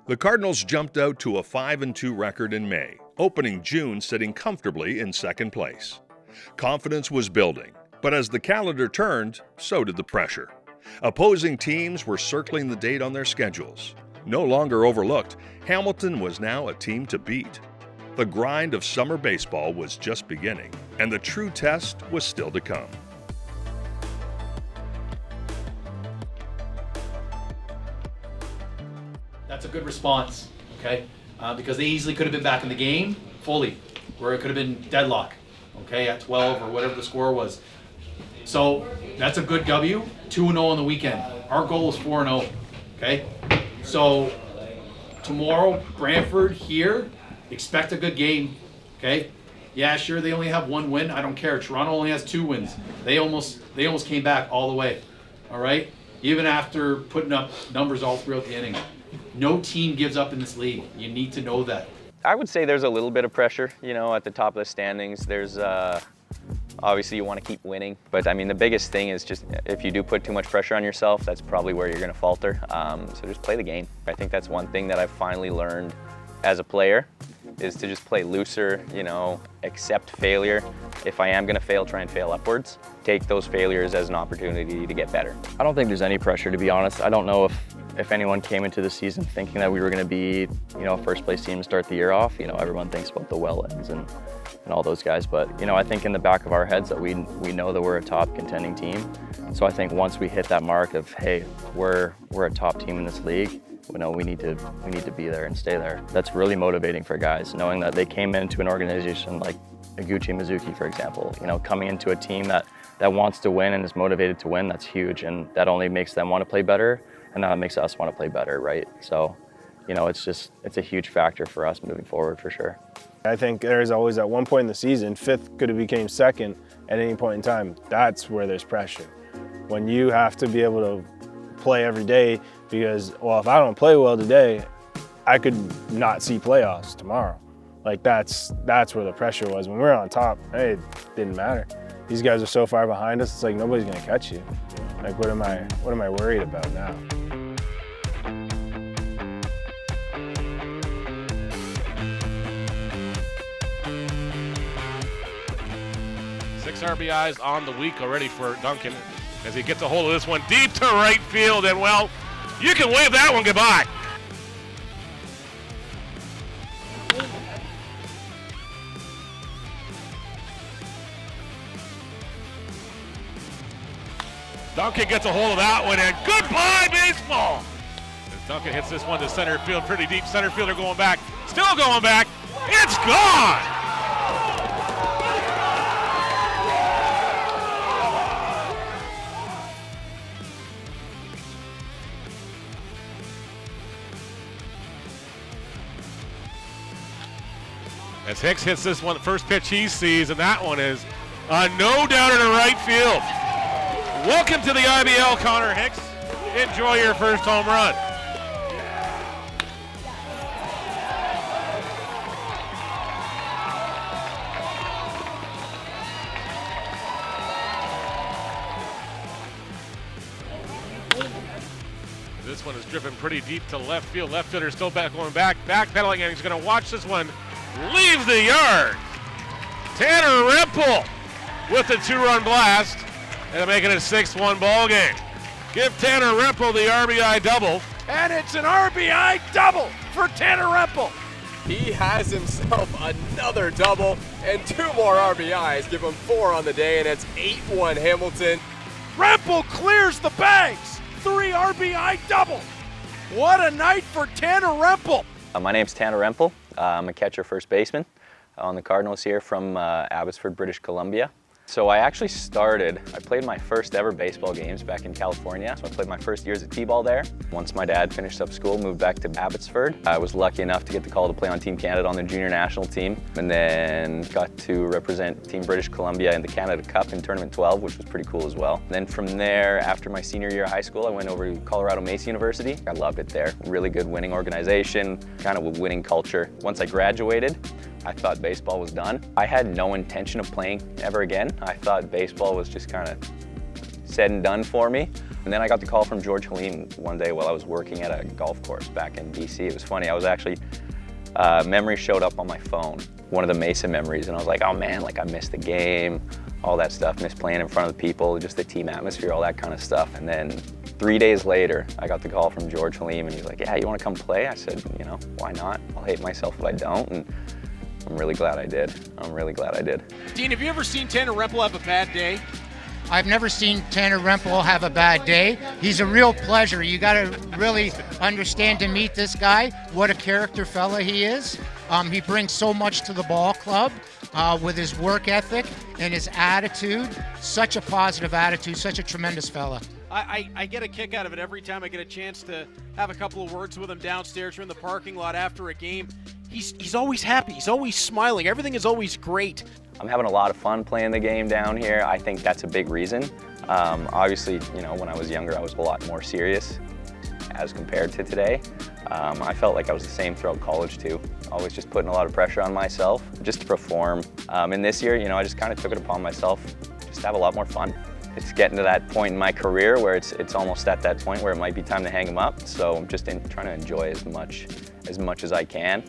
The Cardinals jumped out to a 5-2 record in May, opening June sitting comfortably in second place. Confidence was building, but as the calendar turned, so did the pressure. Opposing teams were circling the date on their schedules. No longer overlooked, Hamilton was now a team to beat. The grind of summer baseball was just beginning, and the true test was still to come. That's a good response, okay? Because they easily could have been back in the game fully, where it could have been deadlock, okay, at 12 or whatever the score was. So that's a good W, 2-0 on the weekend. Our goal is 4-0, okay? So tomorrow, Brantford here, expect a good game, okay? Yeah, sure, they only have one win. I don't care. Toronto only has 2 wins. They almost came back all the way, all right? Even after putting up numbers all throughout the inning. No team gives up in this league. You need to know that. I would say there's a little bit of pressure, at the top of the standings. There's obviously you want to keep winning, but I mean the biggest thing is just if you do put too much pressure on yourself, that's probably where you're going to falter. So just play the game. I think that's one thing that I've finally learned as a player is to just play looser, accept failure. If I am going to fail, try and fail upwards. Take those failures as an opportunity to get better. I don't think there's any pressure, to be honest. I don't know if anyone came into the season thinking that we were going to be, a first place team to start the year off. Everyone thinks about the Wellens and all those guys, but I think in the back of our heads that we know that we're a top contending team. So I think once we hit that mark of, hey, we're a top team in this league, we need to be there and stay there. That's really motivating for guys, knowing that they came into an organization like Iguchi Mizuki, for example, coming into a team that wants to win and is motivated to win. That's huge, and that only makes them want to play better, and that makes us want to play better, right? So, it's a huge factor for us moving forward for sure. I think there's always at one point in the season, 5th could have became 2nd at any point in time. That's where there's pressure. When you have to be able to play every day because, well, if I don't play well today, I could not see playoffs tomorrow. Like that's where the pressure was. When we were on top, hey, it didn't matter. These guys are so far behind us, it's like nobody's gonna catch you. Like what am I worried about now? Six RBIs on the week already for Duncan as he gets a hold of this one deep to right field, and well, you can wave that one goodbye. Duncan gets a hold of that one, and goodbye baseball! As Duncan hits this one to center field, pretty deep. Center fielder going back, still going back. It's gone! As Hicks hits this one, the first pitch he sees, and that one is a no down in the right field. Welcome to the IBL, Connor Hicks. Enjoy your first home run. This one is driven pretty deep to left field. Left fielder still going back, backpedaling, and he's going to watch this one leave the yard. Tanner Rempel with the 2-run blast. And making it a 6-1 ball game. Give Tanner Rempel the RBI double. And it's an RBI double for Tanner Rempel. He has himself another double and 2 more RBIs. Give him 4 on the day, and it's 8-1 Hamilton. Rempel clears the bags. 3 RBI double. What a night for Tanner Rempel. My name's Tanner Rempel. I'm a catcher first baseman on the Cardinals here from Abbotsford, British Columbia. So I played my first ever baseball games back in California. So I played my first years at T-ball there. Once my dad finished up school, moved back to Abbotsford. I was lucky enough to get the call to play on Team Canada on the junior national team, and then got to represent Team British Columbia in the Canada Cup in Tournament 12, which was pretty cool as well. Then from there, after my senior year of high school, I went over to Colorado Mesa University. I loved it there. Really good winning organization, kind of a winning culture. Once I graduated, I thought baseball was done. I had no intention of playing ever again. I thought baseball was just kind of said and done for me. And then I got the call from George Halim one day while I was working at a golf course back in BC. It was funny, I was actually, memories showed up on my phone, one of the Mesa memories, and I was like, oh man, like I missed the game, all that stuff, missed playing in front of the people, just the team atmosphere, all that kind of stuff. And then 3 days later, I got the call from George Halim and he's like, yeah, you wanna come play? I said, you know, why not? I'll hate myself if I don't. And I'm really glad I did. I'm really glad I did. Dean, have you ever seen Tanner Rempel have a bad day? I've never seen Tanner Rempel have a bad day. He's a real pleasure. You got to really understand to meet this guy, what a character fella he is. He brings so much to the ball club with his work ethic and his attitude. Such a positive attitude, such a tremendous fella. I get a kick out of it every time I get a chance to have a couple of words with him downstairs or in the parking lot after a game. He's always happy. He's always smiling. Everything is always great. I'm having a lot of fun playing the game down here. I think that's a big reason. Obviously, you know, when I was younger, I was a lot more serious as compared to today. I felt like I was the same throughout college too. Always just putting a lot of pressure on myself just to perform. And this year, you know, I just kind of took it upon myself just to have a lot more fun. It's getting to that point in my career where it's almost at that point where it might be time to hang them up. So I'm just trying to enjoy as much as I can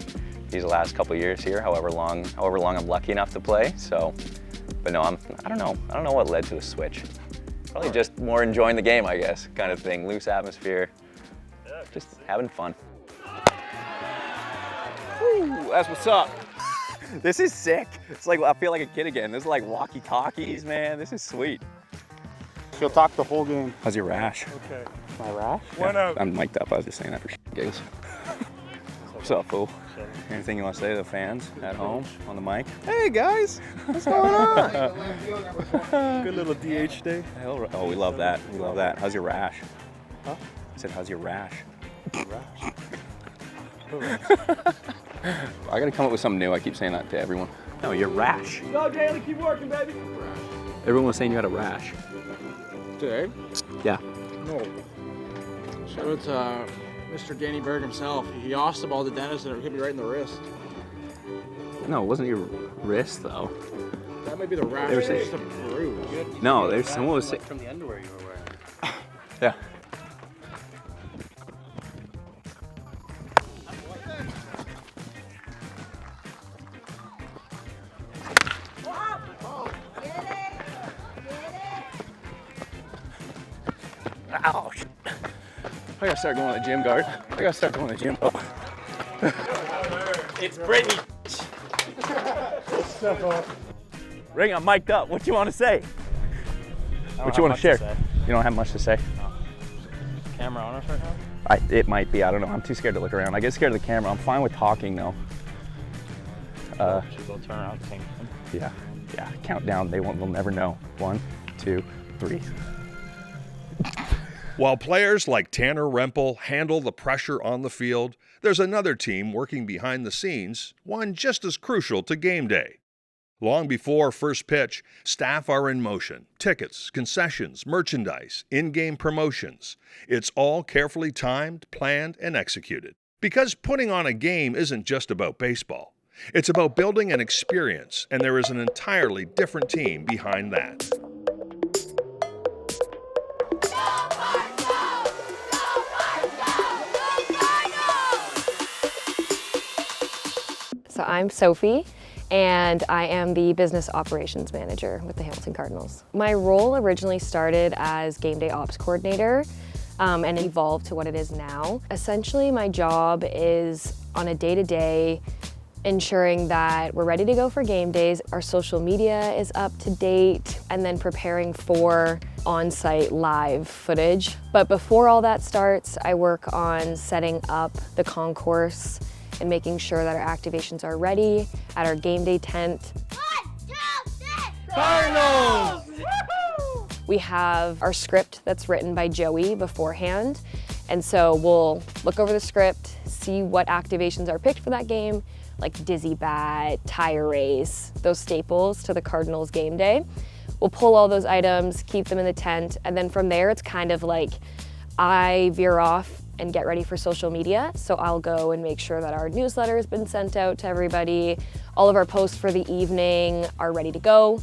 these last couple of years here, however long I'm lucky enough to play. So, but no, I don't know what led to a switch. Probably just more enjoying the game, I guess, kind of thing. Loose atmosphere, just having fun. Woo, that's what's up. This is sick. It's like I feel like a kid again. This is like walkie-talkies, man. This is sweet. She'll talk the whole game. How's your rash? Okay. My rash? Yeah, I'm mic'd up. I was just saying that for giggles. What's up, fool? Anything you want to say to the fans at home on the mic? Hey guys, what's going on? Good little DH day. Oh, we love that. We love that. How's your rash? Huh? I said, how's your rash? Rash. I gotta come up with something new. I keep saying that to everyone. No, your rash. Go, Daly, keep working, baby. Everyone was saying you had a rash. Today? Yeah. No. Shout out to Mr. Danny Berg himself. He asked the ball to Dennis and it hit me right in the wrist. No, it wasn't your wrist though. That might be the rash. They were It's saying- just a bruise. No, there's someone was saying. From the underwear you were wearing. Yeah. Ouch. I gotta start going to the gym, guard. I gotta start going to the gym. Oh. It's Brittany. Ring, I'm mic'd up. What do you want to say? What you want to share? You don't have much to say? Camera on us right now? It might be. I don't know. I'm too scared to look around. I get scared of the camera. I'm fine with talking though. Should go turn around the same time. Yeah. Countdown. They'll never know. 1, 2, 3. While players like Tanner Rempel handle the pressure on the field, there's another team working behind the scenes, one just as crucial to game day. Long before first pitch, staff are in motion. Tickets, concessions, merchandise, in-game promotions. It's all carefully timed, planned, and executed. Because putting on a game isn't just about baseball. It's about building an experience, and there is an entirely different team behind that. So I'm Sophie, and I am the business operations manager with the Hamilton Cardinals. My role originally started as game day ops coordinator and evolved to what it is now. Essentially, my job is on a day-to-day ensuring that we're ready to go for game days, our social media is up to date, and then preparing for on-site live footage. But before all that starts, I work on setting up the concourse and making sure that our activations are ready at our game day tent. 1, 2, 3, Cardinals! We have our script that's written by Joey beforehand. And so we'll look over the script, see what activations are picked for that game, like Dizzy Bat, Tire Race, those staples to the Cardinals game day. We'll pull all those items, keep them in the tent, and then from there it's kind of like I veer off and get ready for social media. So I'll go and make sure that our newsletter has been sent out to everybody. All of our posts for the evening are ready to go.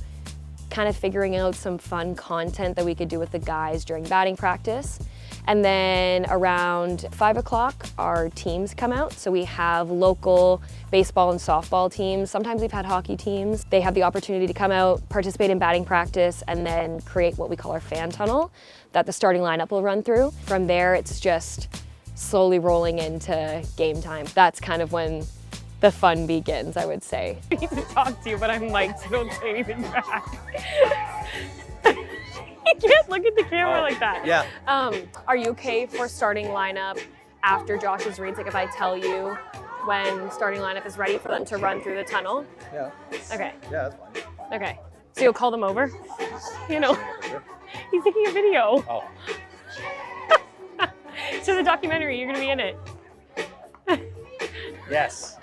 kind of figuring out some fun content that we could do with the guys during batting practice. And then around 5 o'clock, our teams come out. So we have local baseball and softball teams. Sometimes we've had hockey teams. They have the opportunity to come out, participate in batting practice, and then create what we call our fan tunnel that the starting lineup will run through. From there, it's just slowly rolling into game time. That's kind of when the fun begins, I would say. I need to talk to you, but I'm mic'd, so don't say anything back. You can't look at the camera like that. Yeah. Are you okay for starting lineup after Josh's reads? Like if I tell you when starting lineup is ready for them to run through the tunnel? Yeah. Okay. Yeah, that's fine. Okay. So you'll call them over? You know, he's taking a video. Oh. So the documentary, you're gonna be in it. Yes.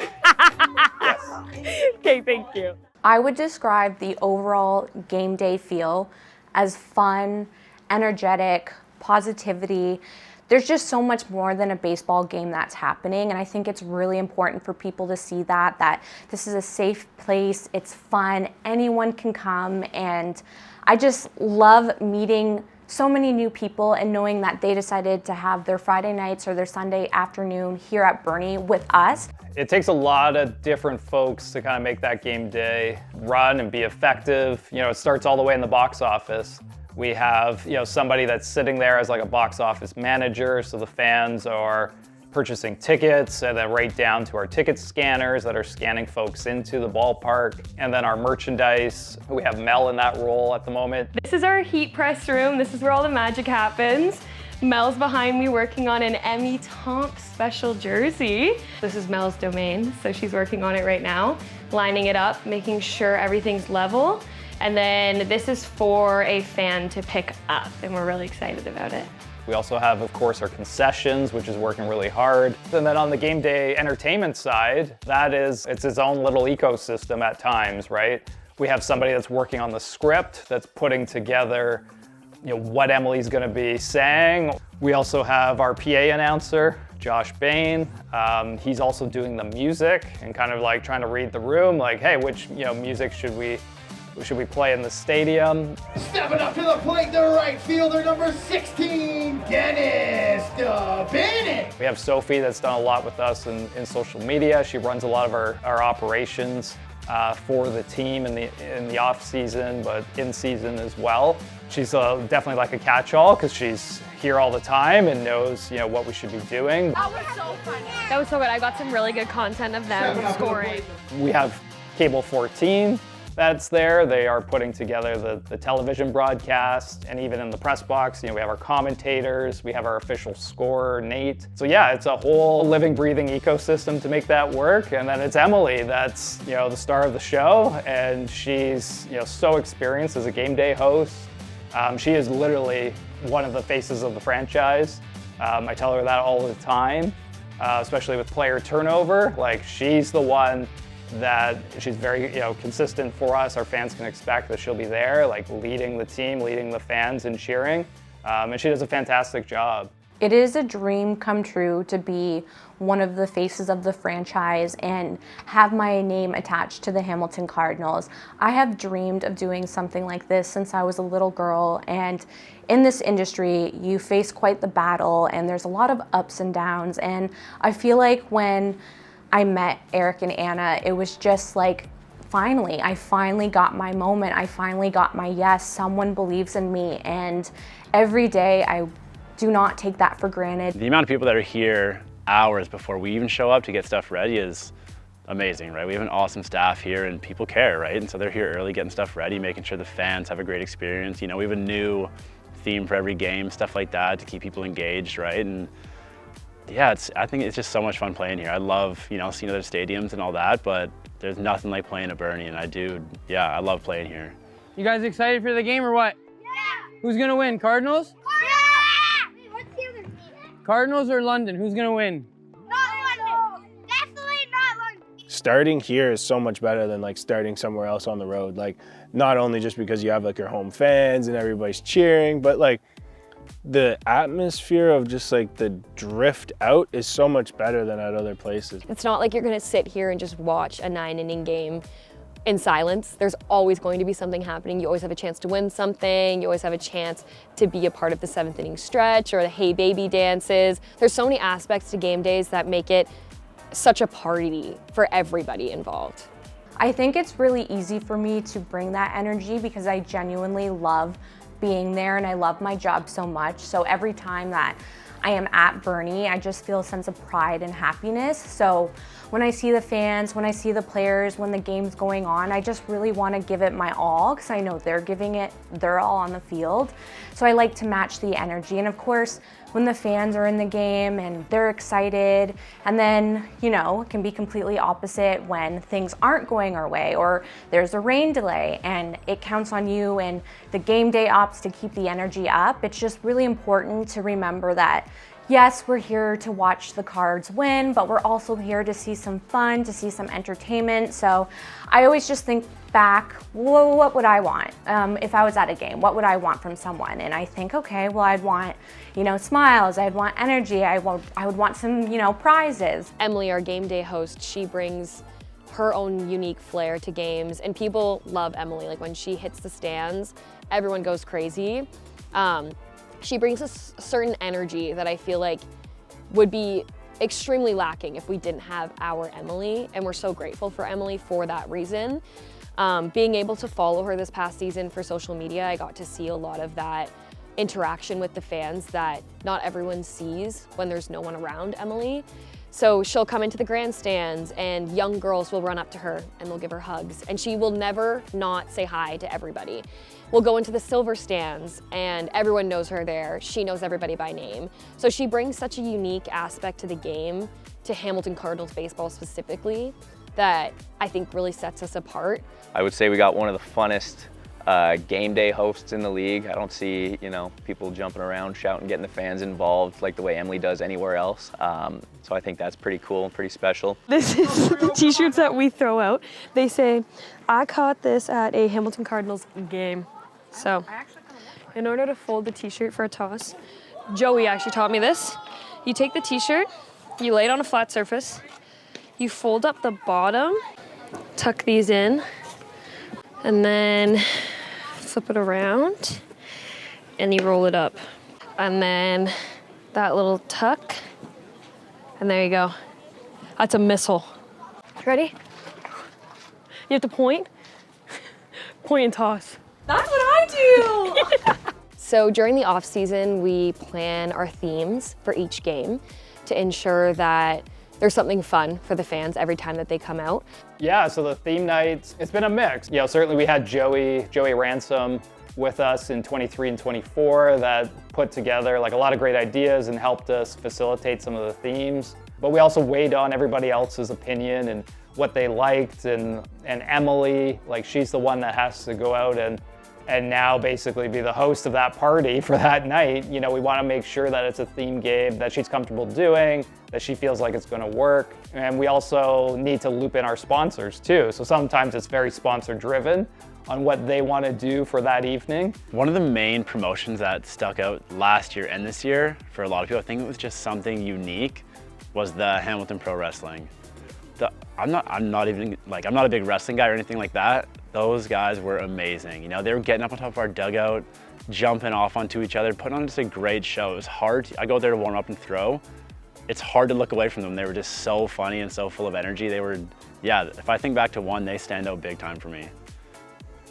Okay, thank you. I would describe the overall game day feel as fun, energetic, positivity. There's just so much more than a baseball game that's happening, and I think it's really important for people to see that this is a safe place, it's fun, anyone can come, and I just love meeting so many new people and knowing that they decided to have their Friday nights or their Sunday afternoon here at Bernie with us. It takes a lot of different folks to kind of make that game day run and be effective. You know, it starts all the way in the box office. We have, you know, somebody that's sitting there as like a box office manager, so the fans are purchasing tickets, and then right down to our ticket scanners that are scanning folks into the ballpark, and then our merchandise. We have Mel in that role at the moment. This is our heat press room. This is where all the magic happens. Mel's behind me working on an Emmy Tomp special jersey. This is Mel's domain, so she's working on it right now, lining it up, making sure everything's level. And then this is for a fan to pick up, and we're really excited about it. We also have, of course, our concessions, which is working really hard. And then on the game day entertainment side, it's its own little ecosystem at times, right? We have somebody that's working on the script, that's putting together, you know, what Emily's gonna be saying. We also have our PA announcer, Josh Bain. He's also doing the music and kind of like trying to read the room, like, hey, which, you know, music should we play in the stadium? Stepping up to the plate, the right fielder, number 16, Dennis Bennett. We have Sophie that's done a lot with us in social media. She runs a lot of our operations for the team in the off season, but in season as well. She's definitely like a catch-all because she's here all the time and knows, you know, what we should be doing. That was so funny. That was so good. I got some really good content of them scoring. We have Cable 14. That's there. They are putting together the television broadcast, and even in the press box, you know, we have our commentators, we have our official scorer, Nate. So yeah, it's a whole living, breathing ecosystem to make that work. And then it's Emily that's, you know, the star of the show, and she's, you know, so experienced as a game day host. She is literally one of the faces of the franchise. I tell her that all the time, especially with player turnover. Like, she's the one that she's very, you know, consistent for us. Our fans can expect that she'll be there, like leading the team, leading the fans and cheering. And she does a fantastic job. It is a dream come true to be one of the faces of the franchise and have my name attached to the Hamilton Cardinals. I have dreamed of doing something like this since I was a little girl, and in this industry, you face quite the battle and there's a lot of ups and downs, and I feel like when I met Eric and Anna, it was just like, I finally got my moment. I finally got my yes. Someone believes in me, and every day I do not take that for granted. The amount of people that are here hours before we even show up to get stuff ready is amazing, right? We have an awesome staff here and people care, right? And so they're here early getting stuff ready, making sure the fans have a great experience. You know, we have a new theme for every game, stuff like that to keep people engaged, right? And yeah, I think it's just so much fun playing here. I love, you know, seeing other stadiums and all that, but there's nothing like playing at Bernie, and I love playing here. You guys excited for the game or what? Yeah! Who's gonna win, Cardinals? Yeah! What's the other team? Cardinals or London? Who's gonna win? Not London! Definitely not London! Starting here is so much better than like starting somewhere else on the road. Like, not only just because you have like your home fans and everybody's cheering, but like the atmosphere of just like the drift out is so much better than at other places. It's not like you're gonna sit here and just watch a 9-inning game in silence. There's always going to be something happening. You always have a chance to win something. You always have a chance to be a part of the 7th inning stretch or the hey baby dances. There's so many aspects to game days that make it such a party for everybody involved. I think it's really easy for me to bring that energy because I genuinely love being there and I love my job so much. So every time that I am at Bernie, I just feel a sense of pride and happiness. So when I see the fans, when I see the players, when the game's going on, I just really want to give it my all because I know they're giving it their all on the field. So I like to match the energy. And of course, when the fans are in the game and they're excited, and then, you know, it can be completely opposite when things aren't going our way or there's a rain delay and it counts on you and the game day ops to keep the energy up. It's just really important to remember that yes, we're here to watch the Cards win, but we're also here to see some fun, to see some entertainment. So I always just think back, well, what would I want if I was at a game? What would I want from someone? And I think, okay, well, I'd want, you know, smiles, I'd want energy, I would want some, you know, prizes. Emily, our game day host, she brings her own unique flair to games, and people love Emily. Like when she hits the stands, everyone goes crazy. She brings a certain energy that I feel like would be extremely lacking if we didn't have our Emily, and we're so grateful for Emily for that reason. Being able to follow her this past season for social media, I got to see a lot of that interaction with the fans that not everyone sees when there's no one around Emily. So she'll come into the grandstands and young girls will run up to her and they'll give her hugs, and she will never not say hi to everybody. We'll go into the silver stands and everyone knows her there. She knows everybody by name. So she brings such a unique aspect to the game, to Hamilton Cardinals baseball specifically, that I think really sets us apart. I would say we got one of the funnest game day hosts in the league. I don't see, you know, people jumping around, shouting, getting the fans involved like the way Emily does anywhere else. So I think that's pretty cool and pretty special. This is the t-shirts that we throw out. They say, I caught this at a Hamilton Cardinals game. So in order to fold the t-shirt for a toss, Joey actually taught me this. You take the t-shirt, you lay it on a flat surface, you fold up the bottom, tuck these in, and then flip it around, and you roll it up. And then that little tuck, and there you go. That's a missile. Ready? You have to point and toss. That's what I do! So during the off season, we plan our themes for each game to ensure that there's something fun for the fans every time that they come out. Yeah, so the theme nights, it's been a mix. You know, certainly we had Joey Ransom with us in 23 and 24 that put together like a lot of great ideas and helped us facilitate some of the themes. But we also weighed on everybody else's opinion and what they liked, and Emily, like she's the one that has to go out and now basically be the host of that party for that night. You know, we want to make sure that it's a theme game that she's comfortable doing, that she feels like it's going to work. And we also need to loop in our sponsors too. So sometimes it's very sponsor driven on what they want to do for that evening. One of the main promotions that stuck out last year and this year for a lot of people, I think it was just something unique, was the Hamilton Pro Wrestling. I'm not a big wrestling guy or anything like that. Those guys were amazing. You know, they were getting up on top of our dugout, jumping off onto each other, putting on just a great show. It was hard. I go there to warm up and throw. It's hard to look away from them. They were just so funny and so full of energy. They were, yeah, if I think back to one, they stand out big time for me.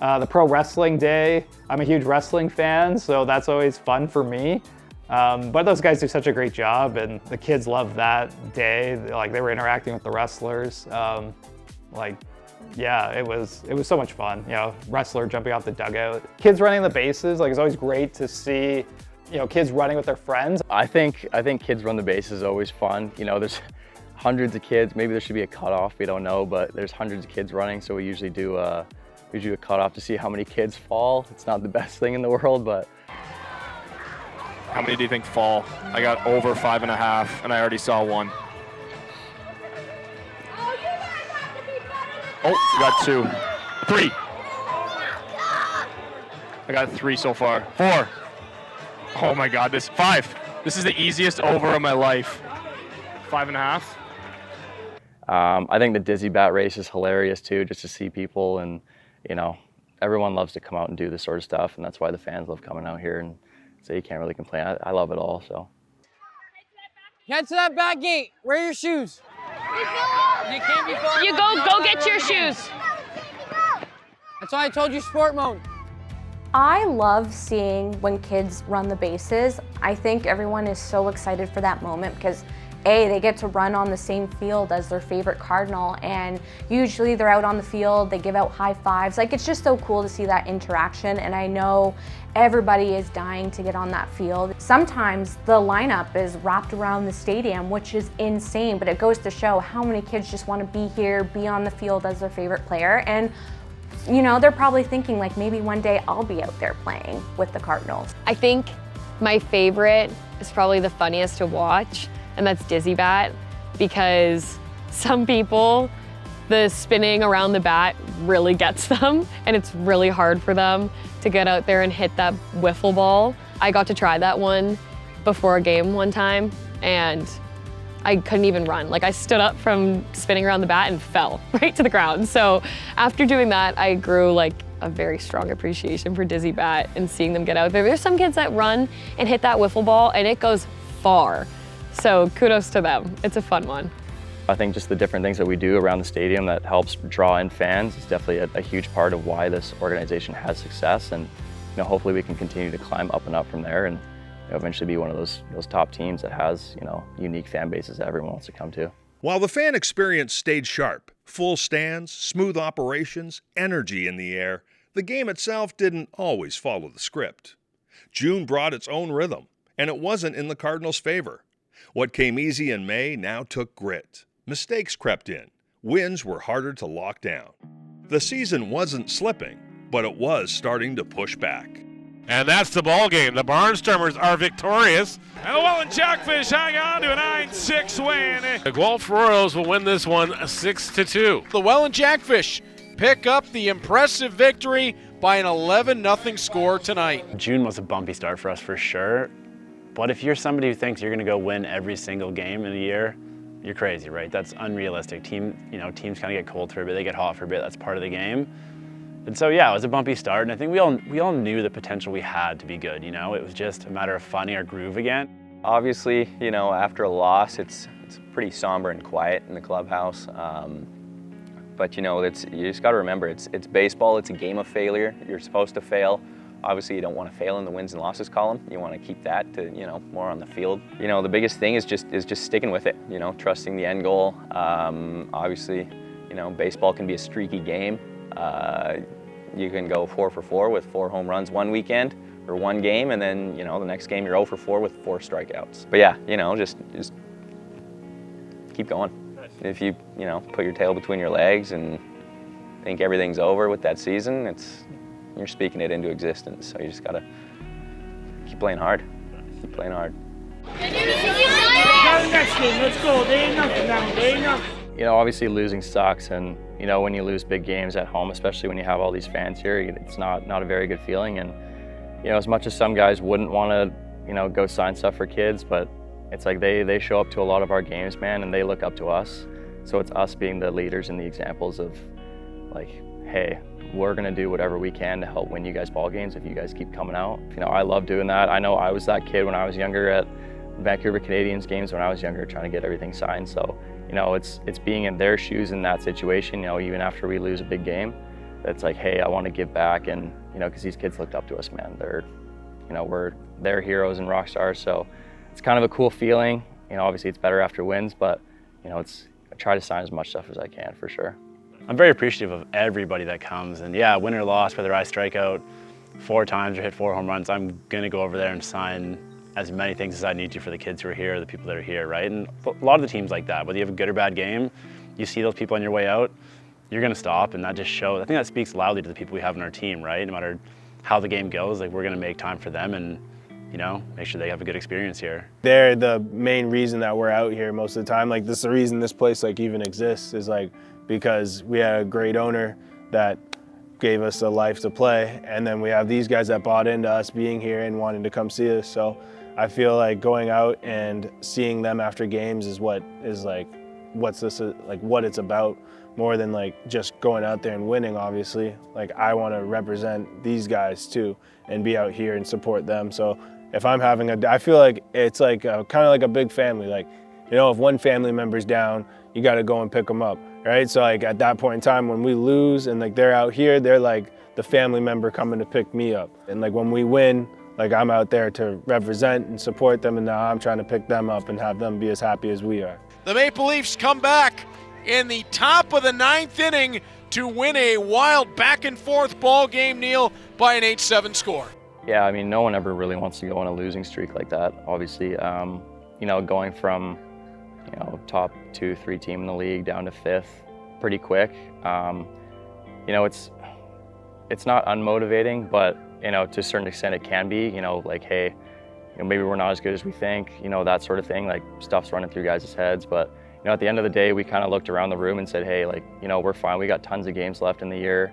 The Pro Wrestling Day, I'm a huge wrestling fan, so that's always fun for me. But those guys do such a great job, and the kids love that day. Like, they were interacting with the wrestlers. Yeah, it was so much fun. You know, wrestler jumping off the dugout, kids running the bases. Like, it's always great to see, you know, kids running with their friends. I think kids run the bases is always fun. You know, there's hundreds of kids. Maybe there should be a cutoff. We don't know, but there's hundreds of kids running, so we usually do a cutoff to see how many kids fall. It's not the best thing in the world, but. How many do you think fall? I got over 5.5, and I already saw one. Oh, we got 2. 3. I got 3 so far. 4. Oh my God, 5. This is the easiest over of my life. 5.5. I think the dizzy bat race is hilarious too, just to see people, and everyone loves to come out and do this sort of stuff, and that's why the fans love coming out here, and so you can't really complain. I love it all. So. Head to that back gate. Wear your shoes. You can't be falling. You go get your shoes. That's why I told you sport mode. I love seeing when kids run the bases. I think everyone is so excited for that moment because they get to run on the same field as their favorite Cardinal, and usually they're out on the field, they give out high fives. Like, it's just so cool to see that interaction, and I know everybody is dying to get on that field. Sometimes the lineup is wrapped around the stadium, which is insane, but it goes to show how many kids just want to be here, be on the field as their favorite player, and they're probably thinking like maybe one day I'll be out there playing with the Cardinals. I think my favorite is probably the funniest to watch, and that's dizzy bat, because some people, the spinning around the bat really gets them, and it's really hard for them to get out there and hit that wiffle ball. I got to try that one before a game one time, and I couldn't even run. Like, I stood up from spinning around the bat and fell right to the ground. So after doing that, I grew like a very strong appreciation for dizzy bat and seeing them get out there. There's some kids that run and hit that wiffle ball and it goes far. So kudos to them. It's a fun one. I think just the different things that we do around the stadium that helps draw in fans is definitely a huge part of why this organization has success, and hopefully we can continue to climb up and up from there, and eventually be one of those top teams that has unique fan bases that everyone wants to come to. While the fan experience stayed sharp, full stands, smooth operations, energy in the air, the game itself didn't always follow the script. June brought its own rhythm, and it wasn't in the Cardinals' favor. What came easy in May now took grit. Mistakes crept in. Wins were harder to lock down. The season wasn't slipping, but it was starting to push back. And that's the ball game. The Barnstormers are victorious. And the Welland Jackfish hang on to a 9-6 win. The Guelph Royals will win this one 6-2. The Welland Jackfish pick up the impressive victory by an 11-0 score tonight. June was a bumpy start for us for sure. But if you're somebody who thinks you're going to go win every single game in a year, you're crazy, right? That's unrealistic. Teams kind of get cold for a bit, they get hot for a bit. That's part of the game. And so, yeah, it was a bumpy start, and I think we all knew the potential we had to be good. It was just a matter of finding our groove again. Obviously, after a loss, it's pretty somber and quiet in the clubhouse. But you just got to remember, it's baseball. It's a game of failure. You're supposed to fail. Obviously, you don't want to fail in the wins and losses column. You want to keep that to more on the field. The biggest thing is just sticking with it. Trusting the end goal. Obviously, baseball can be a streaky game. You can go 4 for 4 with 4 home runs one weekend or one game, and then the next game you're 0 for 4 with 4 strikeouts. But yeah, just keep going. If you put your tail between your legs and think everything's over with that season, you're speaking it into existence. So you just gotta keep playing hard. Keep playing hard. Next game, let's go. They ain't nothing now. They ain't nothing. Obviously losing sucks, and when you lose big games at home, especially when you have all these fans here, it's not a very good feeling. And as much as some guys wouldn't want to go sign stuff for kids, but it's like they show up to a lot of our games, man, and they look up to us. So it's us being the leaders and the examples of like, hey, we're gonna do whatever we can to help win you guys ball games if you guys keep coming out. I love doing that. I know I was that kid when I was younger at Vancouver Canadians games when I was younger, trying to get everything signed. So it's being in their shoes in that situation, even after we lose a big game, that's like, hey, I want to give back. And because these kids looked up to us, man. They're heroes and rock stars. So it's kind of a cool feeling. Obviously it's better after wins, but I try to sign as much stuff as I can for sure. I'm very appreciative of everybody that comes, and yeah, win or loss, whether I strike out 4 times or hit 4 home runs, I'm gonna go over there and sign as many things as I need to for the kids who are here, the people that are here, right? And a lot of the teams like that, whether you have a good or bad game, you see those people on your way out, you're gonna stop, and that just shows, I think that speaks loudly to the people we have in our team, right? No matter how the game goes, like, we're gonna make time for them and make sure they have a good experience here. They're the main reason that we're out here most of the time. Like, this is the reason this place even exists, is because we had a great owner that gave us a life to play, and then we have these guys that bought into us being here and wanting to come see us. So I feel like going out and seeing them after games is what is what it's about, more than like just going out there and winning, obviously. Like, I want to represent these guys too and be out here and support them. So if I'm having I feel like it's like kind of like a big family. Like, you know, if one family member's down, you got to go and pick them up, right? So like at that point in time when we lose and like they're out here, they're like the family member coming to pick me up. And like when we win, like I'm out there to represent and support them, and now I'm trying to pick them up and have them be as happy as we are. The Maple Leafs come back in the top of the 9th inning to win a wild back-and-forth ball game, Neil, by an 8-7 score. Yeah, I mean, no one ever really wants to go on a losing streak like that, obviously. You know, going from, you know, top 2-3 team in the league down to 5th pretty quick. You know, it's not unmotivating, but, you know, to a certain extent it can be, you know, like, hey, you know, maybe we're not as good as we think, you know, that sort of thing, like stuff's running through guys' heads. But, you know, at the end of the day, we kind of looked around the room and said, hey, like, you know, we're fine. We got tons of games left in the year.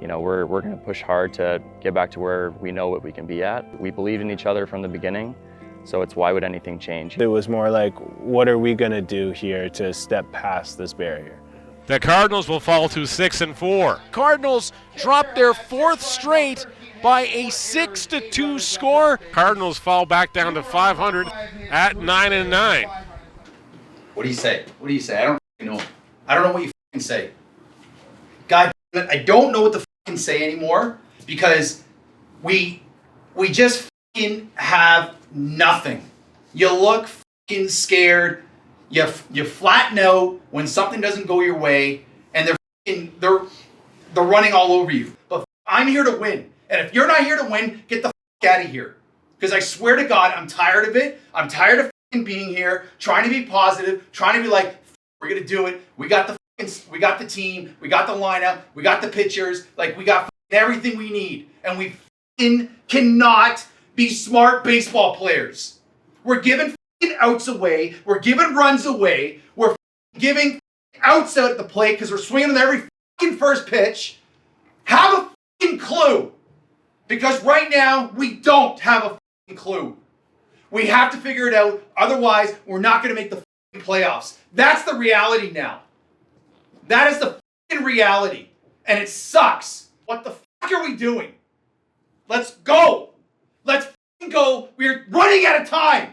You know, we're going to push hard to get back to where we know what we can be at. We believed in each other from the beginning, so it's why would anything change? It was more like, what are we going to do here to step past this barrier? The Cardinals will fall to 6-4. Cardinals drop their 4th straight by a 6-2 score. Cardinals fall back down to 500 at 9-9. What do you say? What do you say? I don't know. I don't know what you say. God, I don't know what to say anymore, because we just have nothing. You look scared. You flatten out when something doesn't go your way, and they're running all over you. But I'm here to win, and if you're not here to win, get the out of here. Because I swear to God, I'm tired of it. I'm tired of being here, trying to be positive, trying to be like, we're gonna do it. We got the team, we got the lineup, we got the pitchers, like we got everything we need, and we cannot be smart baseball players. We're giving outs away, we're giving runs away, we're giving outs out at the plate because we're swinging on every first pitch. Have a clue, because right now we don't have a clue. We have to figure it out, otherwise we're not going to make the playoffs. That's the reality now. That is the reality, and it sucks. What the are we doing? Let's go. Let's go. We're running out of time.